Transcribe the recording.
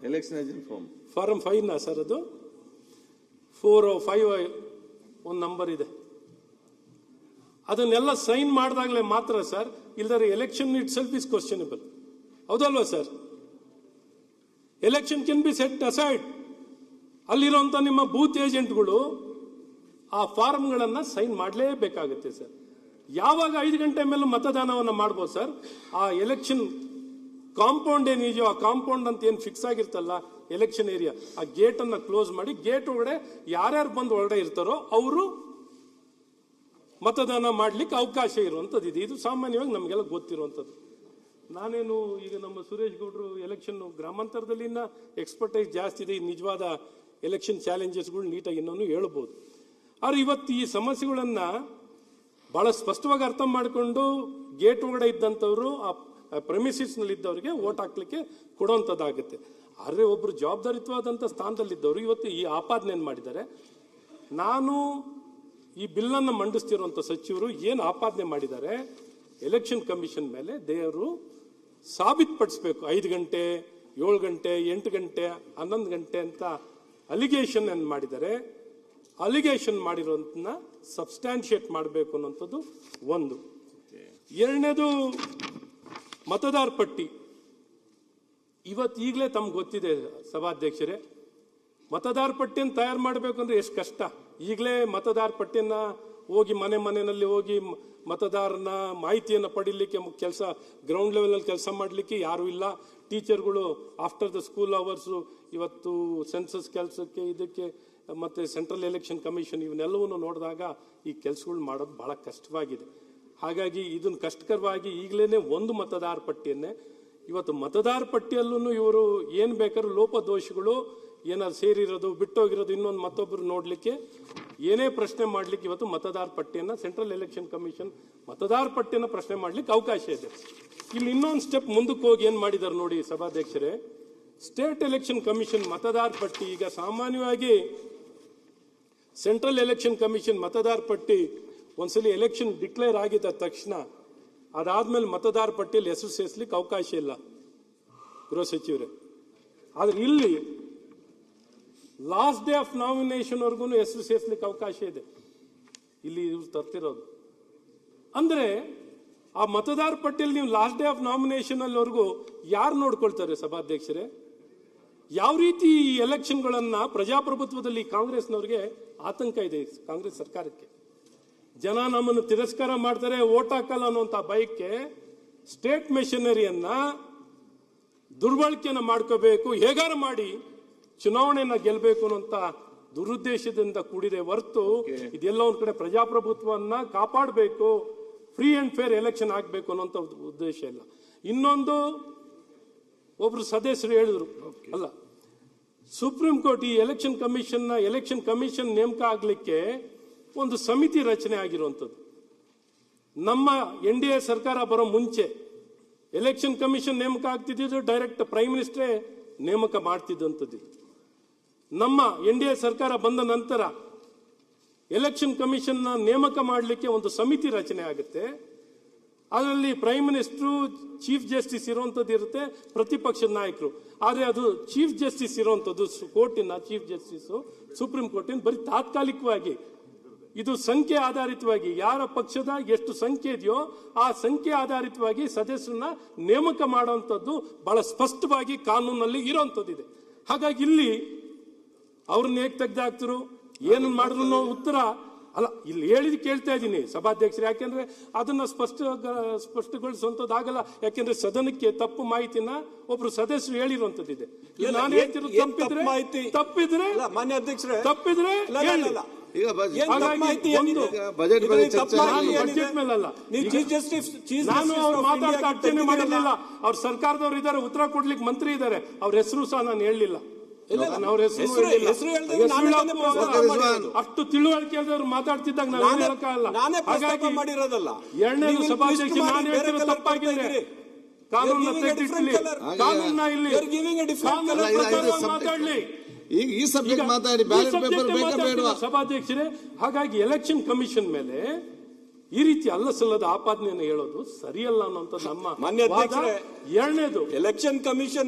Election agent form 5 sir, ಅದು 4 or 5 ಒಂದು number ಇದೆ. ಅದನ್ನೆಲ್ಲ ಸೈನ್ ಮಾಡಿದಾಗಲೇ ಮಾತ್ರ ಸರ್, ಇಲ್ದರೆ election itself is questionable. ಹೌದಲ್ವಾ sir? Election can be set aside. ಅಲ್ಲಿರುವಂತ ನಿಮ್ಮ ಬೂತ್ ಏಜೆಂಟ್ಗಳು ಆ ಫಾರ್ಮ್ಗಳನ್ನ ಸೈನ್ ಮಾಡಲೇಬೇಕಾಗುತ್ತೆ ಸರ್. ಯಾವಾಗ 5 ಗಂಟೆ ಮೇಲೆ ಮತದಾನವನ್ನು ಮಾಡ್ಬೋದು ಸರ್? ಆ ಎಲೆಕ್ಷನ್ ಕಾಂಪೌಂಡ್ ಏನಿದೆಯೋ, ಆ ಕಾಂಪೌಂಡ್ ಅಂತ ಏನು ಫಿಕ್ಸ್ ಆಗಿರ್ತಲ್ಲ ಎಲೆಕ್ಷನ್ ಏರಿಯಾ, ಆ ಗೇಟ್ ಅನ್ನ ಕ್ಲೋಸ್ ಮಾಡಿ ಗೇಟ್ ಒಳಗಡೆ ಯಾರ್ಯಾರು ಬಂದು ಒಳಗಡೆ ಇರ್ತಾರೋ ಅವರು ಮತದಾನ ಮಾಡ್ಲಿಕ್ಕೆ ಅವಕಾಶ ಇರುವಂತದ್ದು ಇದೆ. ಇದು ಸಾಮಾನ್ಯವಾಗಿ ನಮಗೆಲ್ಲ ಗೊತ್ತಿರುವಂಥದ್ದು. ನಾನೇನು ಈಗ ನಮ್ಮ ಸುರೇಶ್ ಗೌಡ್ರು ಎಲೆಕ್ಷನ್ ಗ್ರಾಮಾಂತರದಲ್ಲಿ ಎಕ್ಸ್ಪರ್ಟೈಸ್ ಜಾಸ್ತಿ ಇದೆ, ನಿಜವಾದ ಎಲೆಕ್ಷನ್ ಚಾಲೆಂಜಸ್ಗಳು ನೀಟಾಗಿ ಇನ್ನೂ ಹೇಳ್ಬೋದು. ಆದ್ರೆ ಇವತ್ತು ಈ ಸಮಸ್ಯೆಗಳನ್ನ ಬಹಳ ಸ್ಪಷ್ಟವಾಗಿ ಅರ್ಥ ಮಾಡಿಕೊಂಡು ಗೇಟ್ ಒಳಗಡೆ ಇದ್ದಂಥವ್ರು ಆ ಪ್ರೆಮಿಸಿಸ್ ನಲ್ಲಿ ಇದ್ದವರಿಗೆ ವೋಟ್ ಹಾಕ್ಲಿಕ್ಕೆ ಕೊಡುವಂಥದ್ದಾಗುತ್ತೆ. ಆದರೆ ಒಬ್ರು ಜವಾಬ್ದಾರಿತ್ವಾದಂಥ ಸ್ಥಾನದಲ್ಲಿದ್ದವರು ಇವತ್ತು ಈ ಆಪಾದನೆಯನ್ನು ಮಾಡಿದ್ದಾರೆ. ನಾನು ಈ ಬಿಲ್ ಅನ್ನು ಮಂಡಿಸ್ತಿರುವಂಥ ಸಚಿವರು ಏನು ಆಪಾದನೆ ಮಾಡಿದ್ದಾರೆ ಎಲೆಕ್ಷನ್ ಕಮಿಷನ್ ಮೇಲೆ, ದೇವರು ಸಾಬೀತುಪಡಿಸಬೇಕು. 5 ಗಂಟೆ, 7 ಗಂಟೆ, 8 ಗಂಟೆ, 11 ಗಂಟೆ ಅಂತ ಅಲಿಗೇಷನ್ ಅನ್ನು ಮಾಡಿದ್ದಾರೆ. ಅಲಿಗೇಷನ್ ಮಾಡಿರೋದನ್ನ ಸಬ್ಸ್ಟ್ಯಾನ್ಶಿಯೇಟ್ ಮಾಡಬೇಕು ಅನ್ನೋಂಥದ್ದು ಒಂದು. ಎರಡನೇದು ಮತದಾರ ಪಟ್ಟಿ. ಇವತ್ತು ಈಗಲೇ ತಮ್ಗೆ ಗೊತ್ತಿದೆ ಸಭಾಧ್ಯಕ್ಷರೇ, ಮತದಾರ ಪಟ್ಟಿಯನ್ನು ತಯಾರು ಮಾಡಬೇಕು ಅಂದ್ರೆ ಎಷ್ಟು ಕಷ್ಟ. ಈಗಲೇ ಮತದಾರ ಪಟ್ಟಿಯನ್ನ ಹೋಗಿ ಮನೆಯಲ್ಲಿ ಹೋಗಿ ಮತದಾರನ ಮಾಹಿತಿಯನ್ನು ಪಡೀಲಿಕ್ಕೆ ಕೆಲಸ ಗ್ರೌಂಡ್ ಲೆವೆಲಲ್ಲಿ ಕೆಲಸ ಮಾಡಲಿಕ್ಕೆ ಯಾರೂ ಇಲ್ಲ. ಟೀಚರ್ಗಳು ಆಫ್ಟರ್ ದ ಸ್ಕೂಲ್ ಅವರ್ಸು ಇವತ್ತು ಸೆನ್ಸಸ್ ಕೆಲಸಕ್ಕೆ, ಇದಕ್ಕೆ ಮತ್ತೆ ಸೆಂಟ್ರಲ್ ಎಲೆಕ್ಷನ್ ಕಮಿಷನ್ ಇವನ್ನೆಲ್ಲವನ್ನು ನೋಡಿದಾಗ ಈ ಕೆಲಸಗಳು ಮಾಡೋದು ಬಹಳ ಕಷ್ಟವಾಗಿದೆ. ಹಾಗಾಗಿ ಇದನ್ನು ಕಷ್ಟಕರವಾಗಿ ಈಗಲೇ ಒಂದು ಮತದಾರ ಪಟ್ಟಿಯನ್ನೇ ಇವತ್ತು ಮತದಾರ ಪಟ್ಟಿಯಲ್ಲೂ ಇವರು ಏನು ಬೇಕಾದ್ರೂ ಲೋಪದೋಷಗಳು ಏನಾದ್ರು ಸೇರಿರೋದು, ಬಿಟ್ಟೋಗಿರೋದು, ಇನ್ನೊಂದು ಮತ್ತೊಬ್ಬರು ನೋಡ್ಲಿಕ್ಕೆ ಏನೇ ಪ್ರಶ್ನೆ ಮಾಡ್ಲಿಕ್ಕೆ ಇವತ್ತು ಮತದಾರ ಪಟ್ಟಿಯನ್ನ ಸೆಂಟ್ರಲ್ ಎಲೆಕ್ಷನ್ ಕಮಿಷನ್ ಮತದಾರ ಪಟ್ಟಿಯನ್ನ ಪ್ರಶ್ನೆ ಮಾಡ್ಲಿಕ್ಕೆ ಅವಕಾಶ ಇದೆ. ಇಲ್ಲಿ ಇನ್ನೊಂದು ಸ್ಟೆಪ್ ಮುಂದಕ್ಕೆ ಹೋಗಿ ಏನ್ ಮಾಡಿದಾರೆ ನೋಡಿ ಸಭಾಧ್ಯಕ್ಷರೇ, ಸ್ಟೇಟ್ ಎಲೆಕ್ಷನ್ ಕಮಿಷನ್ ಮತದಾರ ಪಟ್ಟಿ ಈಗ ಸಾಮಾನ್ಯವಾಗಿ ಸೆಂಟ್ರಲ್ ಎಲೆಕ್ಷನ್ ಕಮಿಷನ್ ಮತದಾರ ಪಟ್ಟಿ ಒಂದ್ಸಲಿ ಎಲೆಕ್ಷನ್ ಡಿಕ್ಲೇರ್ ಆಗಿದ್ದ ತಕ್ಷಣ ಅದಾದ್ಮೇಲೆ ಮತದಾರ ಪಟ್ಟಿಯಲ್ಲಿ ಹೆಸರು ಸೇರಿಸಲಿಕ್ಕೆ ಅವಕಾಶ ಇಲ್ಲ ಗೃಹ ಸಚಿವರೇ. ಆದ್ರೆ ಇಲ್ಲಿ ಲಾಸ್ಟ್ ಡೇ ಆಫ್ ನಾಮಿನೇಷನ್ ವರ್ಗು ಹೆಸರು ಸೇರಿಸಲಿಕ್ಕೆ ಅವಕಾಶ ಇದೆ. ಇಲ್ಲಿ ಇವ್ರು ತರ್ತಿರೋದು ಅಂದ್ರೆ ಆ ಮತದಾರ ಪಟ್ಟಿಯಲ್ಲಿ ನೀವು ಲಾಸ್ಟ್ ಡೇ ಆಫ್ ನಾಮಿನೇಷನ್ ಅಲ್ಲಿವರೆಗೂ ಯಾರು ನೋಡ್ಕೊಳ್ತಾರೆ ಸಭಾಧ್ಯಕ್ಷರೇ? ಯಾವ ರೀತಿ ಈ ಎಲೆಕ್ಷನ್ಗಳನ್ನ ಪ್ರಜಾಪ್ರಭುತ್ವದಲ್ಲಿ ಕಾಂಗ್ರೆಸ್ನವ್ರಿಗೆ ಆತಂಕ ಇದೆ. ಕಾಂಗ್ರೆಸ್ ಸರ್ಕಾರಕ್ಕೆ ಜನ ನಮ್ಮನ್ನು ತಿರಸ್ಕಾರ ಮಾಡ್ತಾರೆ, ವೋಟ್ ಹಾಕಲ್ಲ ಅನ್ನುವಂತ ಭಯಕ್ಕೆ ಸ್ಟೇಟ್ ಮೆಷಿನರಿಯನ್ನ ದುರ್ಬಳಕೆಯನ್ನ ಮಾಡ್ಕೋಬೇಕು, ಹೇಗಾರ ಮಾಡಿ ಚುನಾವಣೆಯನ್ನ ಗೆಲ್ಲಬೇಕು ಅನ್ನುವಂತ ದುರುದ್ದೇಶದಿಂದ ಕೂಡಿದೆ ಹೊರತು ಇದೆಲ್ಲ ಒಂದ್ ಕಡೆ ಪ್ರಜಾಪ್ರಭುತ್ವವನ್ನ ಕಾಪಾಡಬೇಕು, ಫ್ರೀ ಅಂಡ್ ಫೇರ್ ಎಲೆಕ್ಷನ್ ಆಗ್ಬೇಕು ಅನ್ನೋಂಥ ಉದ್ದೇಶ ಇಲ್ಲ. ಇನ್ನೊಂದು ಒಬ್ರು ಸದಸ್ಯರು ಹೇಳಿದ್ರು, ಅಲ್ಲ ಸುಪ್ರೀಂ ಕೋರ್ಟ್ ಈ ಎಲೆಕ್ಷನ್ ಕಮಿಷನ್ ನೇಮಕ ಆಗ್ಲಿಕ್ಕೆ ಒಂದು ಸಮಿತಿ ರಚನೆ ಆಗಿರುವಂಥದ್ದು. ನಮ್ಮ NDA ಸರ್ಕಾರ ಬರೋ ಮುಂಚೆ ಎಲೆಕ್ಷನ್ ಕಮಿಷನ್ ನೇಮಕ ಆಗ್ತಿದ್ದು ಡೈರೆಕ್ಟ್ ಪ್ರೈಮ್ ಮಿನಿಸ್ಟ್ರೇ ನೇಮಕ ಮಾಡ್ತಿದ್ದಂಥದ್ದು. ನಮ್ಮ NDA ಸರ್ಕಾರ ಬಂದ ನಂತರ ಎಲೆಕ್ಷನ್ ಕಮಿಷನ್ ನೇಮಕ ಮಾಡಲಿಕ್ಕೆ ಒಂದು ಸಮಿತಿ ರಚನೆ ಆಗುತ್ತೆ. ಅದರಲ್ಲಿ ಪ್ರೈಮ್ ಮಿನಿಸ್ಟರ್, ಚೀಫ್ ಜಸ್ಟಿಸ್ ಇರುವಂತದ್ದು ಇರುತ್ತೆ, ಪ್ರತಿಪಕ್ಷದ ನಾಯಕರು. ಆದ್ರೆ ಅದು ಚೀಫ್ ಜಸ್ಟಿಸ್ ಇರುವಂತದ್ದು ಕೋರ್ಟಿನ ಚೀಫ್ ಜಸ್ಟಿಸ್ ಸುಪ್ರೀಂ ಕೋರ್ಟಿನ ಬರೀ ತಾತ್ಕಾಲಿಕವಾಗಿ, ಇದು ಸಂಖ್ಯೆ ಆಧಾರಿತವಾಗಿ ಯಾರ ಪಕ್ಷದ ಎಷ್ಟು ಸಂಖ್ಯೆ ಇದೆಯೋ ಆ ಸಂಖ್ಯೆ ಆಧಾರಿತವಾಗಿ ಸದಸ್ಯರನ್ನ ನೇಮಕ ಮಾಡುವಂಥದ್ದು ಬಹಳ ಸ್ಪಷ್ಟವಾಗಿ ಕಾನೂನಲ್ಲಿ ಇರುವಂತದ್ದಿದೆ. ಹಾಗಾಗಿ ಇಲ್ಲಿ ಅವ್ರನ್ನ ಹೇಗೆ ತೆಗೆದಾಕ್ತರು, ಏನು ಮಾಡಿದ್ರು ಉತ್ತರ ಅಲ್ಲ. ಇಲ್ಲಿ ಹೇಳಿದ್ ಕೇಳ್ತಾ ಇದ್ದೀನಿ ಸಭಾಧ್ಯಕ್ಷರು, ಯಾಕೆಂದ್ರೆ ಅದನ್ನ ಸ್ಪಷ್ಟಗೊಳಿಸುವಂತದ್ದಾಗಲ್ಲ. ಯಾಕೆಂದ್ರೆ ಸದನಕ್ಕೆ ತಪ್ಪು ಮಾಹಿತಿನ ಒಬ್ರು ಸದಸ್ಯರು ಹೇಳಿರುವಂತದ್ದಿದೆ. ನಾನು ಹೇಳ್ತಿರೋದು ತಪ್ಪಿದ್ರೆ ಮಾನ್ಯ ಅಧ್ಯಕ್ಷರೇ, ತಪ್ಪಿದ್ರೆ ನಾನು ಅವ್ರು ಮಾತಾಡ್ತಾ ಅರ್ಚನೆ ಮಾಡಲಿಲ್ಲ. ಅವ್ರ ಸರ್ಕಾರದವ್ರು ಇದ್ದಾರೆ, ಉತ್ತರ ಕೊಡ್ಲಿಕ್ಕೆ ಮಂತ್ರಿ ಇದ್ದಾರೆ, ಅವ್ರ ಹೆಸರು ಸಹ ನಾನು ಹೇಳಲಿಲ್ಲ. ಅವ್ರ ಅಷ್ಟು ತಿಳುವಳಿಕೆ ಇಲ್ದವ್ರು ಮಾತಾಡ್ತಿದ್ದಾಗ ನಾನು ಹೇಳಕ್ಕಾಗಲ್ಲ. ಹಾಗಾಗಿ ಎರಡನೇದು ಸಭಾಧ್ಯಕ್ಷ ನಾನು ಹೇಳ್ತಿರೋ ತಪ್ಪಾಗಿದೆ. ಕಾನೂನ ಇಲ್ಲಿ ಮಾತಾಡ್ಲಿ ಈ ಸಬ್ಜೆಕ್ಟ್ ಮಾತಾಡಿ ಸಭಾಧ್ಯಕ್ಷರೇ. ಹಾಗಾಗಿ ಎಲೆಕ್ಷನ್ ಕಮಿಷನ್ ಮೇಲೆ ಈ ರೀತಿ ಅಲ್ಲಸಲ್ಲದ ಆಪಾದನೆಯನ್ನು ಹೇಳೋದು ಸರಿಯಲ್ಲ ಅನ್ನೋಂಥ ನಮ್ಮ ಮಾನ್ಯ ಅಧ್ಯಕ್ಷರೇ. ಎರಡನೇದು ಎಲೆಕ್ಷನ್ ಕಮಿಷನ್